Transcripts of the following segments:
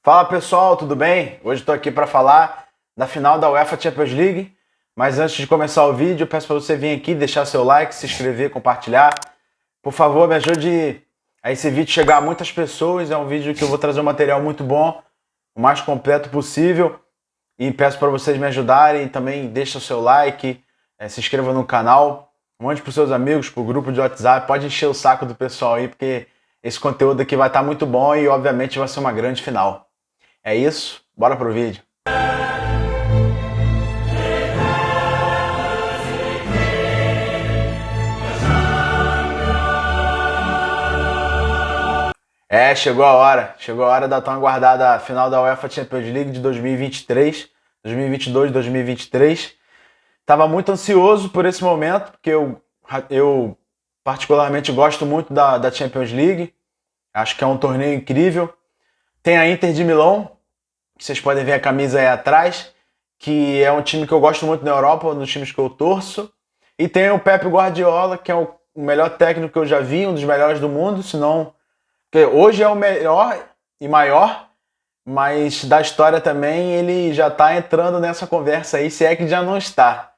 Fala pessoal, tudo bem? Hoje estou aqui para falar da final da UEFA Champions League, mas antes de começar o vídeo, eu peço para você vir aqui, deixar seu like, se inscrever, compartilhar. Por favor, me ajude a esse vídeo chegar a muitas pessoas. É um vídeo que eu vou trazer um material muito bom, o mais completo possível, e peço para vocês me ajudarem. Também deixa o seu like, se inscreva no canal, mande para os seus amigos, para o grupo de WhatsApp, pode encher o saco do pessoal aí, porque esse conteúdo aqui vai estar muito bom e obviamente vai ser uma grande final. É isso, bora pro vídeo. Chegou a hora da tão aguardada final da UEFA Champions League de 2023, 2022, 2023. Tava muito ansioso por esse momento, porque eu particularmente gosto muito da Champions League, acho que é um torneio incrível. Tem a Inter de Milão, que vocês podem ver a camisa aí atrás, que é um time que eu gosto muito na Europa, um dos times que eu torço. E tem o Pep Guardiola, que é o melhor técnico que eu já vi, um dos melhores do mundo, se não... Porque hoje é o melhor e maior, mas da história também ele já está entrando nessa conversa aí, se é que já não está.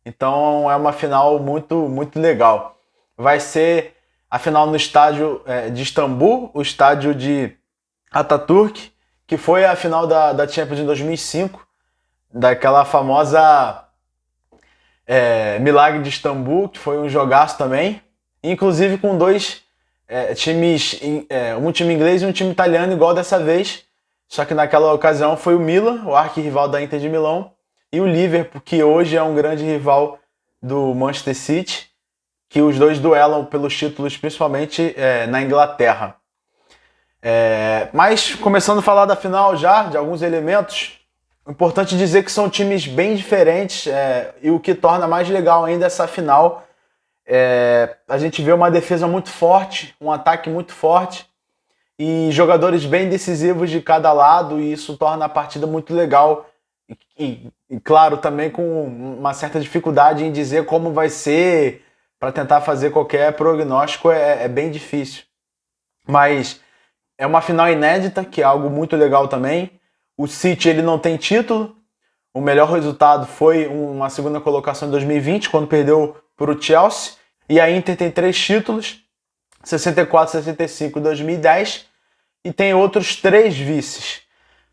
Então é uma final muito legal. Vai ser a final no estádio de Istambul, o estádio de Atatürk, que foi a final da Champions em 2005, daquela famosa Milagre de Istambul, que foi um jogaço também, inclusive com dois times, um time inglês e um time italiano igual dessa vez, só que naquela ocasião foi o Milan, o arquirrival da Inter de Milão, e o Liverpool, que hoje é um grande rival do Manchester City, que os dois duelam pelos títulos, principalmente na Inglaterra. Mas começando a falar da final já, de alguns elementos, é importante dizer que são times bem diferentes, e o que torna mais legal ainda essa final a gente vê uma defesa muito forte, um ataque muito forte e jogadores bem decisivos de cada lado, e isso torna a partida muito legal e claro, também com uma certa dificuldade em dizer como vai ser, para tentar fazer qualquer prognóstico é bem difícil. Mas é uma final inédita, que é algo muito legal também. O City ele não tem título. O melhor resultado foi uma segunda colocação em 2020, quando perdeu para o Chelsea. E a Inter tem 3 títulos, 64, 65 e 2010. E tem outros 3 vices.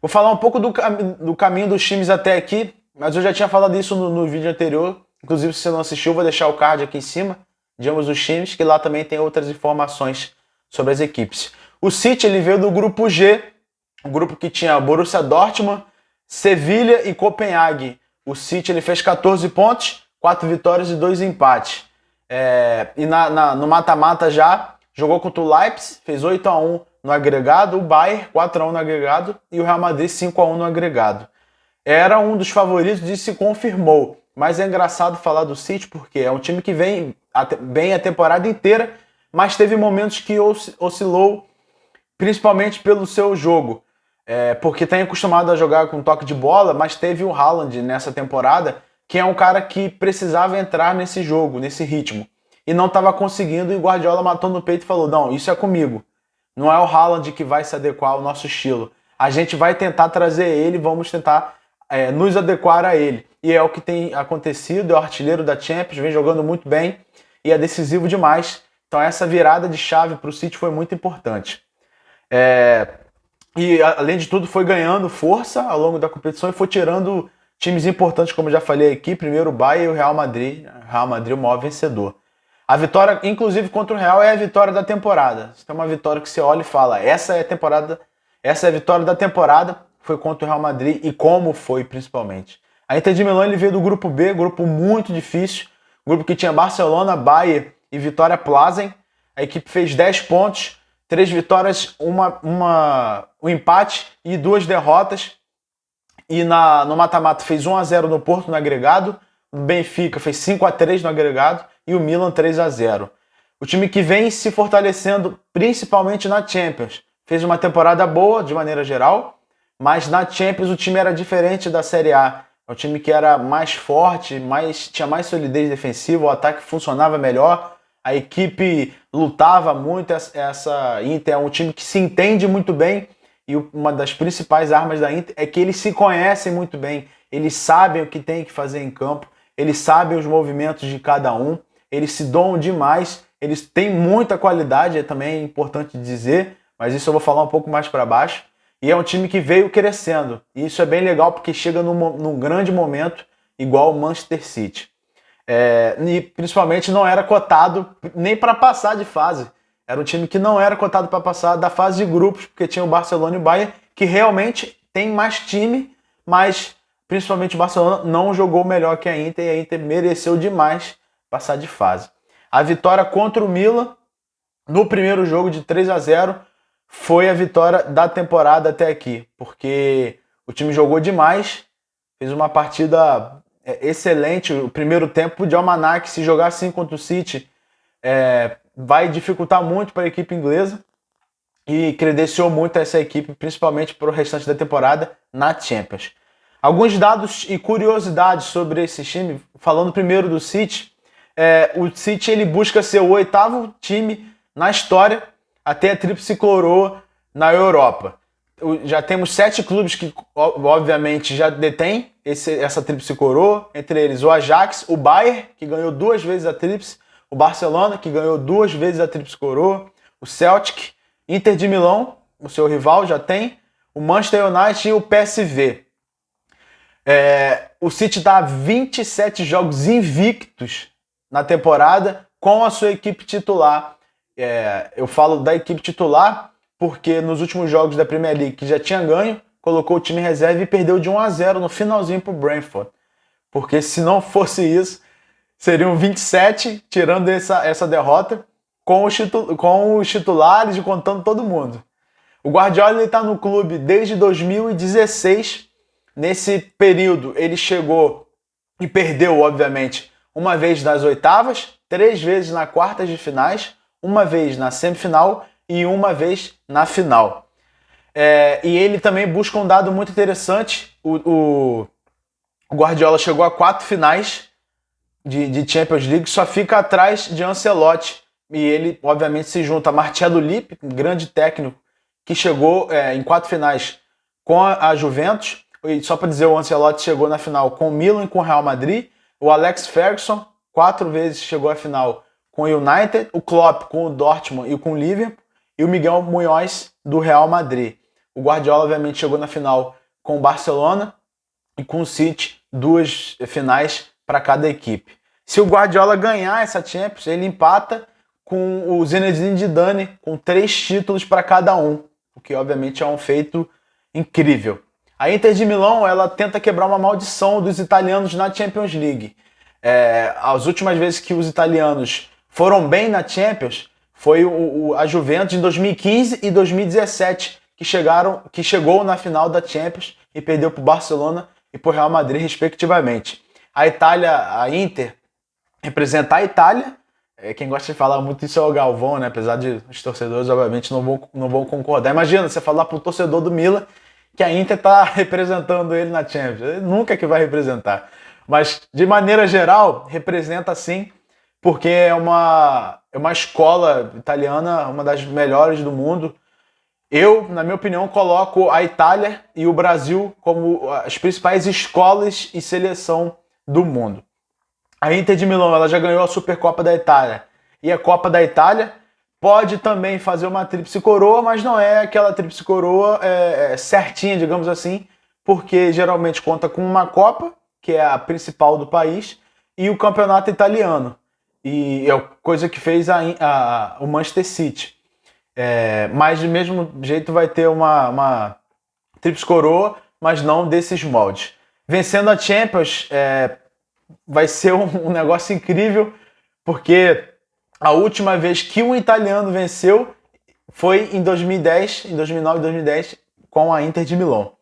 Vou falar um pouco do caminho dos times até aqui, mas eu já tinha falado isso no vídeo anterior. Inclusive, se você não assistiu, vou deixar o card aqui em cima de ambos os times, que lá também tem outras informações sobre as equipes. O City ele veio do grupo G, um grupo que tinha Borussia Dortmund, Sevilha e Copenhague. O City ele fez 14 pontos, 4 vitórias e 2 empates. E no mata-mata já jogou contra o Leipzig, fez 8-1 no agregado, o Bayern 4-1 no agregado e o Real Madrid 5-1 no agregado. Era um dos favoritos e se confirmou. Mas é engraçado falar do City porque é um time que vem bem a temporada inteira, mas teve momentos que oscilou, principalmente pelo seu jogo. Porque tem acostumado a jogar com toque de bola, mas teve o Haaland nessa temporada, que é um cara que precisava entrar nesse jogo, nesse ritmo. E não estava conseguindo, e o Guardiola matou no peito e falou, não, isso é comigo. Não é o Haaland que vai se adequar ao nosso estilo. A gente vai tentar trazer ele, vamos tentar nos adequar a ele. E é o que tem acontecido, é o artilheiro da Champions, vem jogando muito bem e é decisivo demais. Então essa virada de chave para o City foi muito importante. E além de tudo foi ganhando força ao longo da competição e foi tirando times importantes, como eu já falei aqui, primeiro o Bayern e o Real Madrid. O Real Madrid o maior vencedor. A vitória, inclusive contra o Real, é a vitória da temporada. Tem uma vitória que você olha e fala, essa é a vitória da temporada, foi contra o Real Madrid e como foi principalmente. A Inter de Milão ele veio do grupo B, grupo muito difícil, grupo que tinha Barcelona, Bayern e Vitória Plazen. A equipe fez 10 pontos, 3 vitórias, um empate e 2 derrotas. E no mata-mata fez 1-0 no Porto no agregado, o Benfica fez 5-3 no agregado e o Milan 3-0. O time que vem se fortalecendo principalmente na Champions. Fez uma temporada boa de maneira geral, mas na Champions o time era diferente da Série A. É um time que era mais forte, tinha mais solidez defensiva, o ataque funcionava melhor, a equipe lutava muito. Essa Inter é um time que se entende muito bem e uma das principais armas da Inter é que eles se conhecem muito bem, eles sabem o que tem que fazer em campo, eles sabem os movimentos de cada um, eles se doam demais, eles têm muita qualidade, é também importante dizer, mas isso eu vou falar um pouco mais para baixo. E é um time que veio crescendo. E isso é bem legal porque chega num grande momento, igual o Manchester City. E principalmente não era cotado nem para passar de fase. Era um time que não era cotado para passar da fase de grupos, porque tinha o Barcelona e o Bayern, que realmente tem mais time, mas principalmente o Barcelona não jogou melhor que a Inter, e a Inter mereceu demais passar de fase. A vitória contra o Milan, no primeiro jogo de 3-0, foi a vitória da temporada até aqui, porque o time jogou demais, fez uma partida excelente. O primeiro tempo de Almanac, se jogar assim contra o City, vai dificultar muito para a equipe inglesa e credenciou muito essa equipe, principalmente para o restante da temporada na Champions. Alguns dados e curiosidades sobre esse time, falando primeiro do City. O City ele busca ser o 8º time na história a ter a tríplice coroa na Europa. Já temos 7 clubes que, obviamente, já detêm essa tríplice coroa, entre eles o Ajax, o Bayern, que ganhou 2 vezes a tríplice, o Barcelona, que ganhou 2 vezes a tríplice coroa, o Celtic, Inter de Milão, o seu rival, já tem, o Manchester United e o PSV. O City está a 27 jogos invictos na temporada com a sua equipe titular. Eu falo da equipe titular porque nos últimos jogos da Premier League, que já tinha ganho, colocou o time em reserva e perdeu de 1-0 no finalzinho para o Brentford. Porque se não fosse isso, seriam 27, tirando essa derrota, com os titulares e contando todo mundo. O Guardiola está no clube desde 2016. Nesse período, ele chegou e perdeu, obviamente, uma vez nas oitavas, 3 vezes na quartas de finais, uma vez na semifinal e uma vez na final. E ele também busca um dado muito interessante. O Guardiola chegou a 4 finais de Champions League, só fica atrás de Ancelotti. E ele, obviamente, se junta a Marcelo Lippi, um grande técnico, que chegou em 4 finais com a Juventus. E só para dizer, o Ancelotti chegou na final com o Milan e com o Real Madrid. O Alex Ferguson, 4 vezes chegou à final com o United. O Klopp com o Dortmund e com o Liverpool. E o Miguel Munhoz do Real Madrid. O Guardiola, obviamente, chegou na final com o Barcelona e com o City, 2 finais para cada equipe. Se o Guardiola ganhar essa Champions, ele empata com o Zinedine Zidane, com 3 títulos para cada um, o que obviamente é um feito incrível. A Inter de Milão, ela tenta quebrar uma maldição dos italianos na Champions League. As últimas vezes que os italianos foram bem na Champions foi a Juventus em 2015 e 2017, que chegou na final da Champions e perdeu para o Barcelona e para o Real Madrid, respectivamente. A Inter representa a Itália. Quem gosta de falar muito isso é o Galvão, né? Apesar de os torcedores, obviamente, não vão concordar. Imagina você falar para um torcedor do Milan que a Inter está representando ele na Champions. Ele nunca que vai representar. Mas, de maneira geral, representa sim, porque é uma escola italiana, uma das melhores do mundo. Eu, na minha opinião, coloco a Itália e o Brasil como as principais escolas e seleção do mundo. A Inter de Milão, ela já ganhou a Supercopa da Itália e a Copa da Itália. Pode também fazer uma tríplice coroa, mas não é aquela tríplice coroa certinha, digamos assim, porque geralmente conta com uma Copa, que é a principal do país, e o campeonato italiano. E é coisa que fez o Manchester City. Mas do mesmo jeito vai ter uma tríplice coroa, mas não desses moldes. Vencendo a Champions vai ser um negócio incrível, porque a última vez que um italiano venceu foi em 2010, em 2009 e 2010, com a Inter de Milão.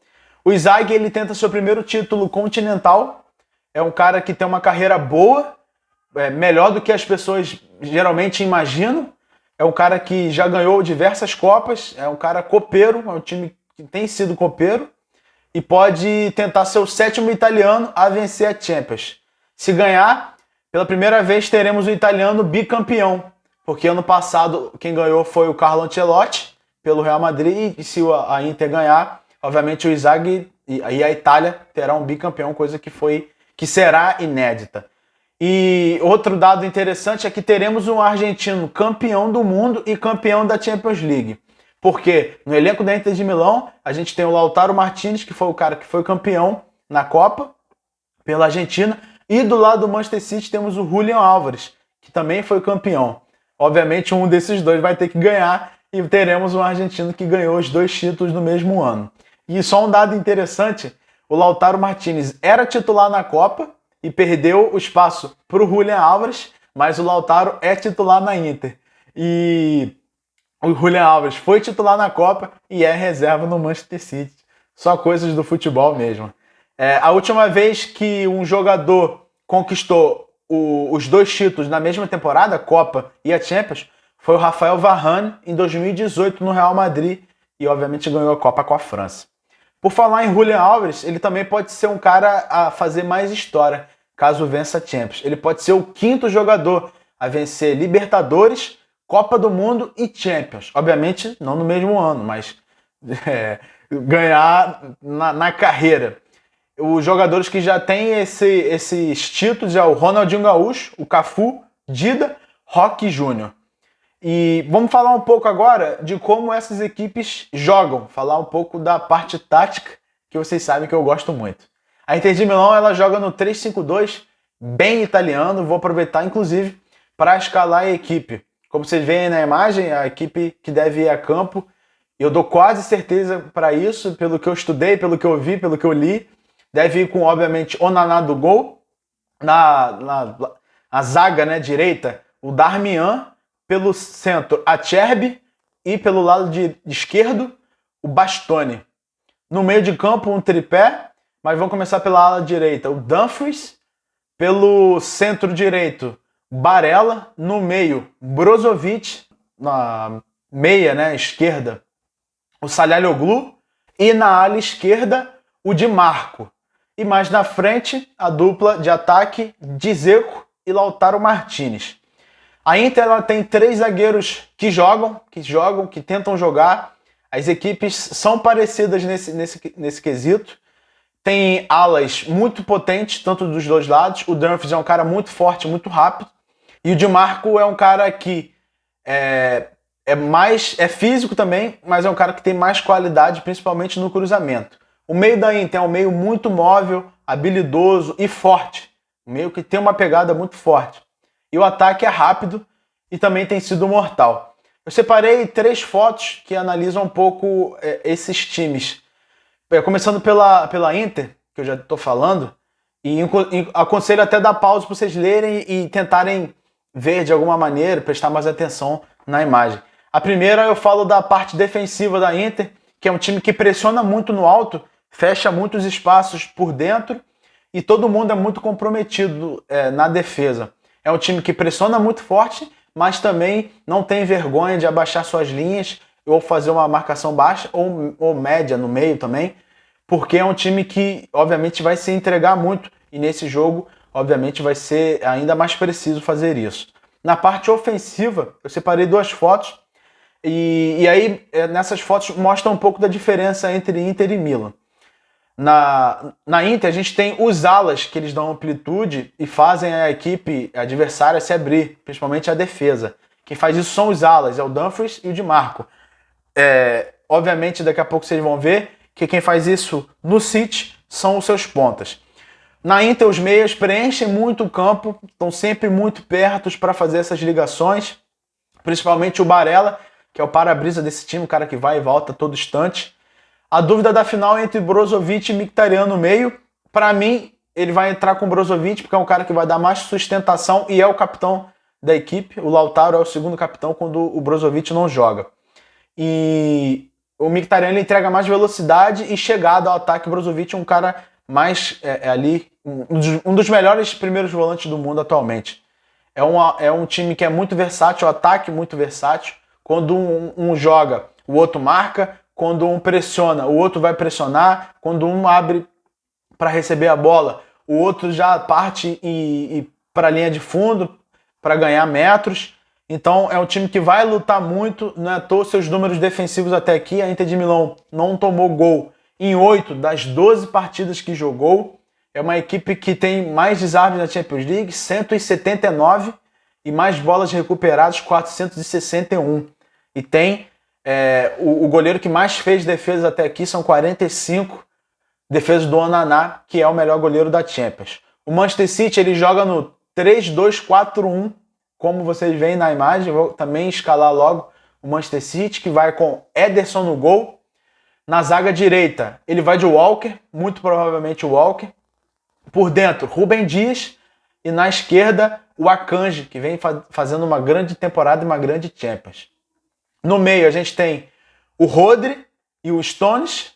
O Inzaghi, ele tenta seu primeiro título continental. É um cara que tem uma carreira boa, melhor do que as pessoas geralmente imaginam. É um cara que já ganhou diversas Copas, é um cara copeiro, é um time que tem sido copeiro e pode tentar ser o 7º italiano a vencer a Champions. Se ganhar, pela primeira vez teremos um italiano bicampeão, porque ano passado quem ganhou foi o Carlo Ancelotti, pelo Real Madrid, e se a Inter ganhar, obviamente o Inzaghi e a Itália terá um bicampeão, coisa que será inédita. E outro dado interessante é que teremos um argentino campeão do mundo e campeão da Champions League. Porque no elenco da Inter de Milão, a gente tem o Lautaro Martinez, que foi o cara que foi campeão na Copa pela Argentina, e do lado do Manchester City temos o Julián Álvares, que também foi campeão. Obviamente um desses dois vai ter que ganhar e teremos um argentino que ganhou os 2 títulos no mesmo ano. E só um dado interessante, o Lautaro Martinez era titular na Copa e perdeu o espaço para o Julián Álvares, mas o Lautaro é titular na Inter. E o Julián Álvares foi titular na Copa e é reserva no Manchester City. Só coisas do futebol mesmo. A última vez que um jogador conquistou os 2 títulos na mesma temporada, a Copa e a Champions, foi o Rafael Varane em 2018 no Real Madrid e obviamente ganhou a Copa com a França. Por falar em Julián Álvares, ele também pode ser um cara a fazer mais história caso vença a Champions. Ele pode ser o 5º jogador a vencer Libertadores, Copa do Mundo e Champions. Obviamente não no mesmo ano, mas ganhar na carreira. Os jogadores que já têm esses títulos é o Ronaldinho Gaúcho, o Cafu, Dida, Roque Júnior. E vamos falar um pouco agora de como essas equipes jogam, falar um pouco da parte tática, que vocês sabem que eu gosto muito. A Inter de Milão ela joga no 3-5-2, bem italiano, vou aproveitar inclusive para escalar a equipe. Como vocês veem na imagem, a equipe que deve ir a campo, eu dou quase certeza para isso, pelo que eu estudei, pelo que eu vi, pelo que eu li, deve ir com, obviamente, o Naná do gol, na zaga, né, direita, o Darmian, pelo centro, a Acerbi, e pelo lado de esquerdo, o Bastoni. No meio de campo, um tripé, mas vamos começar pela ala direita, o Dumfries, pelo centro direito, Barella, no meio, Brozovic, na meia, né, esquerda, o Çalhanoğlu, e na ala esquerda, o Di Marco. E mais na frente, a dupla de ataque, Dzeko e Lautaro Martinez. A Inter ela tem 3 zagueiros que tentam jogar. As equipes são parecidas nesse quesito. Tem alas muito potentes, tanto dos 2 lados. O Dumfries é um cara muito forte, muito rápido. E o Di Marco é um cara que é físico também, mas é um cara que tem mais qualidade, principalmente no cruzamento. O meio da Inter é um meio muito móvel, habilidoso e forte. Um meio que tem uma pegada muito forte. E o ataque é rápido e também tem sido mortal. Eu separei 3 fotos que analisam um pouco esses times. Começando pela Inter, que eu já estou falando, e aconselho até dar pausa para vocês lerem e tentarem ver de alguma maneira, prestar mais atenção na imagem. A primeira eu falo da parte defensiva da Inter, que é um time que pressiona muito no alto, fecha muitos espaços por dentro e todo mundo é muito comprometido na defesa. É um time que pressiona muito forte, mas também não tem vergonha de abaixar suas linhas ou fazer uma marcação baixa ou média no meio também, porque é um time que, obviamente, vai se entregar muito e nesse jogo, obviamente, vai ser ainda mais preciso fazer isso. Na parte ofensiva, eu separei 2 fotos e aí nessas fotos mostra um pouco da diferença entre Inter e Milan. Na Inter, a gente tem os alas que eles dão amplitude e fazem a equipe adversária se abrir, principalmente a defesa. Quem faz isso são os alas, é o Dumfries e o Di Marco. Obviamente, daqui a pouco vocês vão ver que quem faz isso no City são os seus pontas. Na Inter, os meias preenchem muito o campo, estão sempre muito perto para fazer essas ligações, principalmente o Barella, que é o para-brisa desse time, o cara que vai e volta a todo instante. A dúvida da final é entre Brozovic e Mkhitaryan no meio. Para mim, ele vai entrar com o Brozovic, porque é um cara que vai dar mais sustentação e é o capitão da equipe. O Lautaro é o segundo capitão quando o Brozovic não joga. E o Mkhitaryan ele entrega mais velocidade e chegada ao ataque. O Brozovic é um cara mais ali, um dos melhores primeiros volantes do mundo atualmente. É um time que é muito versátil, o ataque muito versátil. Quando um joga, o outro marca. Quando um pressiona, o outro vai pressionar. Quando um abre para receber a bola, o outro já parte e para a linha de fundo para ganhar metros. Então é um time que vai lutar muito, não é à toa seus números defensivos até aqui. A Inter de Milão não tomou gol em 8 das 12 partidas que jogou. É uma equipe que tem mais desarmes na Champions League, 179, e mais bolas recuperadas, 461. E tem o goleiro que mais fez defesas até aqui, são 45 defesas do Onana, que é o melhor goleiro da Champions. O Manchester City ele joga no 3-2-4-1, como vocês veem na imagem. Vou também escalar logo o Manchester City, que vai com Ederson no gol. Na zaga direita, ele vai de Walker, muito provavelmente o Walker. Por dentro, Rúben Dias. E na esquerda, o Akanji, que vem fazendo uma grande temporada e uma grande Champions. No meio, a gente tem o Rodri e o Stones.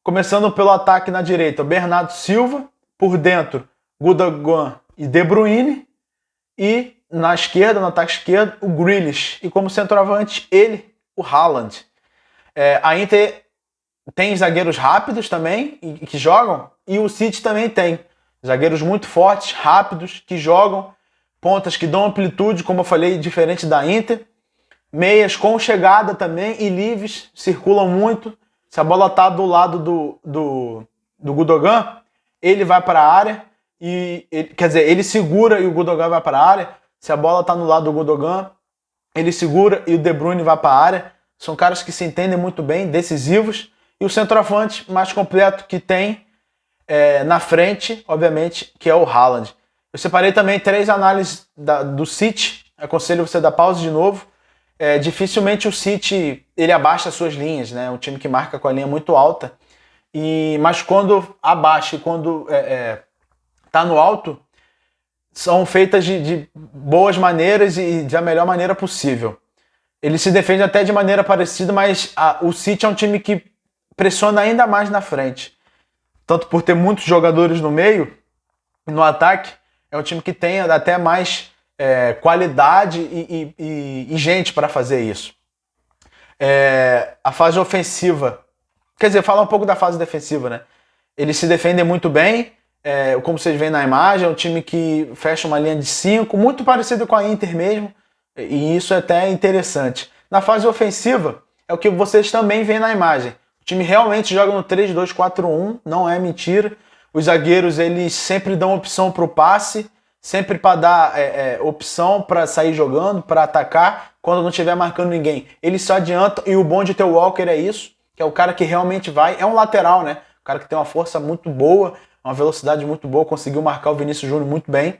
Começando pelo ataque na direita, o Bernardo Silva. Por dentro, Gundogan e De Bruyne. E na esquerda, no ataque esquerdo, o Grealish. E como centroavante, ele, o Haaland. A Inter tem zagueiros rápidos também, que jogam. E o City também tem. Zagueiros muito fortes, rápidos, que jogam. Pontas que dão amplitude, como eu falei, diferente da Inter. Meias com chegada também e livres, circulam muito. Se a bola está do lado do Gundogan, ele vai para a área. Quer dizer, ele segura e o Gundogan vai para a área. Se a bola está no lado do Gundogan, ele segura e o De Bruyne vai para a área. São caras que se entendem muito bem, decisivos. E o centroavante mais completo que tem na frente, obviamente, que é o Haaland. Eu separei também 3 análises do City. Aconselho você a dar pausa de novo. Dificilmente o City ele abaixa as suas linhas, né? É um time que marca com a linha muito alta. Mas quando abaixa e quando tá no alto, são feitas de boas maneiras e da melhor maneira possível. Ele se defende até de maneira parecida, mas o City é um time que pressiona ainda mais na frente. Tanto por ter muitos jogadores no meio, no ataque, é um time que tem até mais qualidade e gente para fazer isso. A fase ofensiva, quer dizer, falar um pouco da fase defensiva, né? Eles se defendem muito bem, como vocês veem na imagem, é um time que fecha uma linha de 5, muito parecido com a Inter mesmo, e isso é até interessante. Na fase ofensiva, é o que vocês também veem na imagem. O time realmente joga no 3-2-4-1, não é mentira. Os zagueiros eles sempre dão opção para o passe, sempre para dar opção para sair jogando, para atacar, quando não estiver marcando ninguém. Eles só adiantam, e o bom de ter o Walker é isso, que é o cara que realmente vai, é um lateral, né? O cara que tem uma força muito boa, uma velocidade muito boa, conseguiu marcar o Vinícius Júnior muito bem.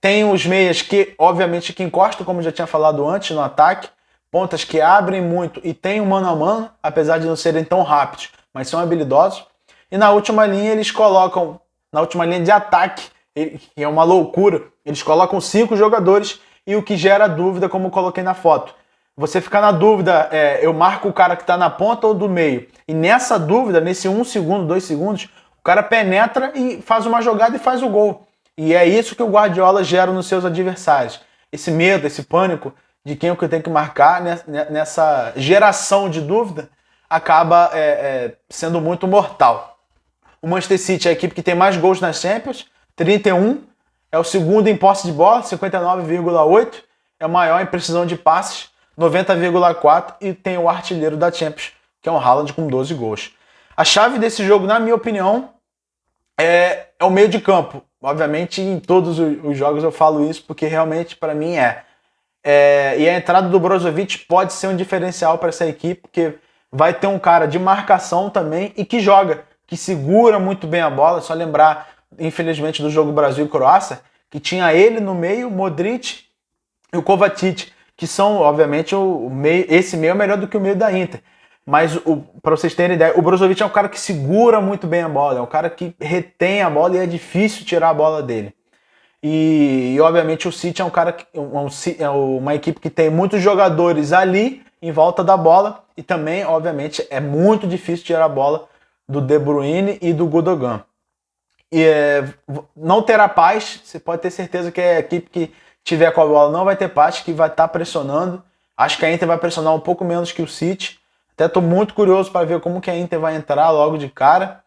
Tem os meias que, obviamente, que encostam, como eu já tinha falado antes, no ataque. Pontas que abrem muito e tem um mano a mano, apesar de não serem tão rápidos, mas são habilidosos. E na última linha eles colocam, na última linha de ataque, que é uma loucura, eles colocam 5 jogadores e o que gera dúvida, como eu coloquei na foto. Você ficar na dúvida, eu marco o cara que está na ponta ou do meio. E nessa dúvida, nesse 1 segundo, 2 segundos, o cara penetra e faz uma jogada e faz o gol. E é isso que o Guardiola gera nos seus adversários. Esse medo, esse pânico de quem é que eu tenho que marcar nessa geração de dúvida, acaba sendo muito mortal. O Manchester City é a equipe que tem mais gols nas Champions, 31, é o segundo em posse de bola, 59,8, é o maior em precisão de passes, 90,4, e tem o artilheiro da Champions, que é o Haaland com 12 gols. A chave desse jogo, na minha opinião, é o meio de campo. Obviamente, em todos os jogos eu falo isso, porque realmente, para mim, e a entrada do Brozovic pode ser um diferencial para essa equipe, porque vai ter um cara de marcação também e que joga, que segura muito bem a bola. É só lembrar, infelizmente, do jogo Brasil e Croácia, que tinha ele no meio, Modric e o Kovacic, que são, obviamente, esse meio é melhor do que o meio da Inter. Mas, para vocês terem ideia, o Brozovic é um cara que segura muito bem a bola, é um cara que retém a bola e é difícil tirar a bola dele. E obviamente o City é um cara, uma equipe que tem muitos jogadores ali em volta da bola e também, obviamente, é muito difícil tirar a bola do De Bruyne e do Gundogan. Não terá paz, você pode ter certeza que a equipe que tiver com a bola não vai ter paz, que vai estar pressionando. Acho que a Inter vai pressionar um pouco menos que o City. Até estou muito curioso para ver como que a Inter vai entrar logo de cara.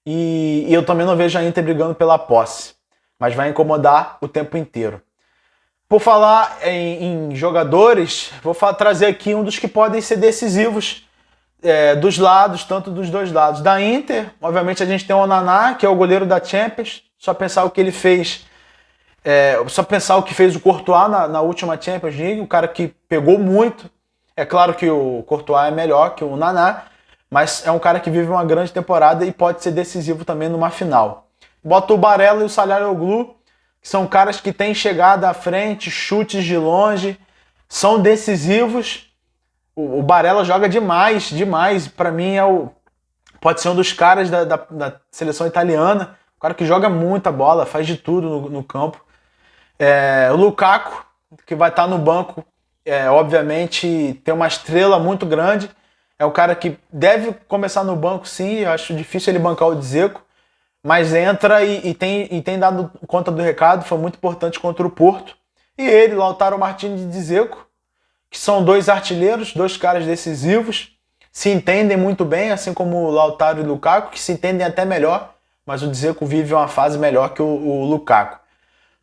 E eu também não vejo a Inter brigando pela posse, mas vai incomodar o tempo inteiro. Por falar em jogadores, vou trazer aqui um dos que podem ser decisivos dos lados, tanto dos dois lados. Da Inter, obviamente a gente tem o Onana, que é o goleiro da Champions. Só pensar o que ele fez, só pensar o que fez o Courtois na última Champions League, o cara que pegou muito. É claro que o Courtois é melhor que o Onana, mas é um cara que vive uma grande temporada e pode ser decisivo também numa final. Bota o Barella e o Çalhanoğlu, que são caras que têm chegada à frente, chutes de longe, são decisivos. O Barella joga demais, demais. Para mim pode ser um dos caras da seleção italiana, um cara que joga muita bola, faz de tudo no campo. O Lukaku, que vai estar no banco, obviamente tem uma estrela muito grande. É o cara que deve começar no banco, sim. Eu acho difícil ele bancar o Dzeko, mas entra e tem dado conta do recado. Foi muito importante contra o Porto. E ele, Lautaro Martínez e Dzeko, que são dois artilheiros, dois caras decisivos, se entendem muito bem, assim como o Lautaro e o Lukaku, que se entendem até melhor, mas o Dzeko vive uma fase melhor que o Lukaku.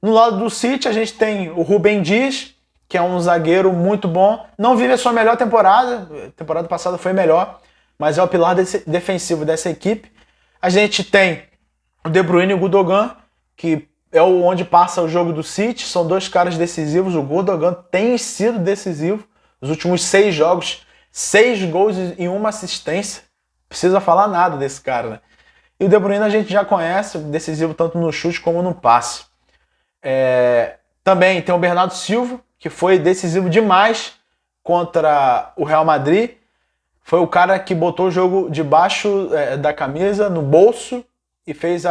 No lado do City, a gente tem o Rúben Dias, que é um zagueiro muito bom. Não vive a sua melhor temporada. A temporada passada foi melhor, mas é o pilar defensivo dessa equipe. A gente tem o De Bruyne e o Gundogan, que é onde passa o jogo do City. São dois caras decisivos. O Gundogan tem sido decisivo. Nos últimos 6 jogos, 6 gols e 1 assistência. Não precisa falar nada desse cara, né? E o De Bruyne a gente já conhece, decisivo tanto no chute como no passe. Também tem o Bernardo Silva, que foi decisivo demais contra o Real Madrid. Foi o cara que botou o jogo debaixo da camisa, no bolso, e fez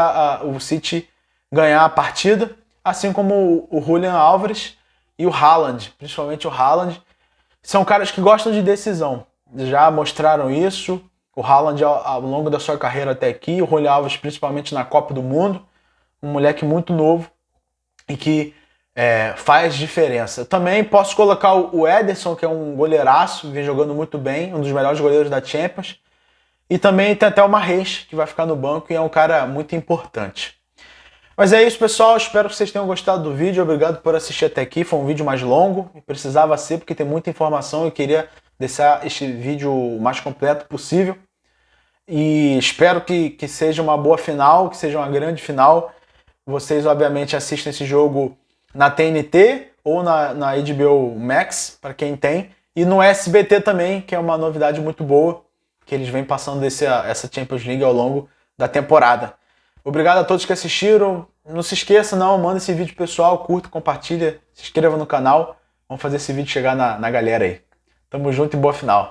o City ganhar a partida. Assim como o Julian Álvares e o Haaland, principalmente o Haaland. São caras que gostam de decisão. Já mostraram isso. O Haaland ao longo da sua carreira até aqui. O Julian Álvares principalmente na Copa do Mundo. Um moleque muito novo e que faz diferença. Eu também posso colocar o Ederson, que é um goleiraço, vem jogando muito bem, um dos melhores goleiros da Champions. E também tem até o Mahrez, que vai ficar no banco e é um cara muito importante. Mas é isso, pessoal. Espero que vocês tenham gostado do vídeo. Obrigado por assistir até aqui. Foi um vídeo mais longo. Precisava ser, porque tem muita informação. Eu queria deixar este vídeo o mais completo possível. E espero que seja uma boa final, que seja uma grande final. Vocês, obviamente, assistem esse jogo na TNT ou na HBO Max, para quem tem. E no SBT também, que é uma novidade muito boa, que eles vêm passando essa Champions League ao longo da temporada. Obrigado a todos que assistiram. Não se esqueça, manda esse vídeo pessoal, curta, compartilha, se inscreva no canal. Vamos fazer esse vídeo chegar na galera aí. Tamo junto e boa final.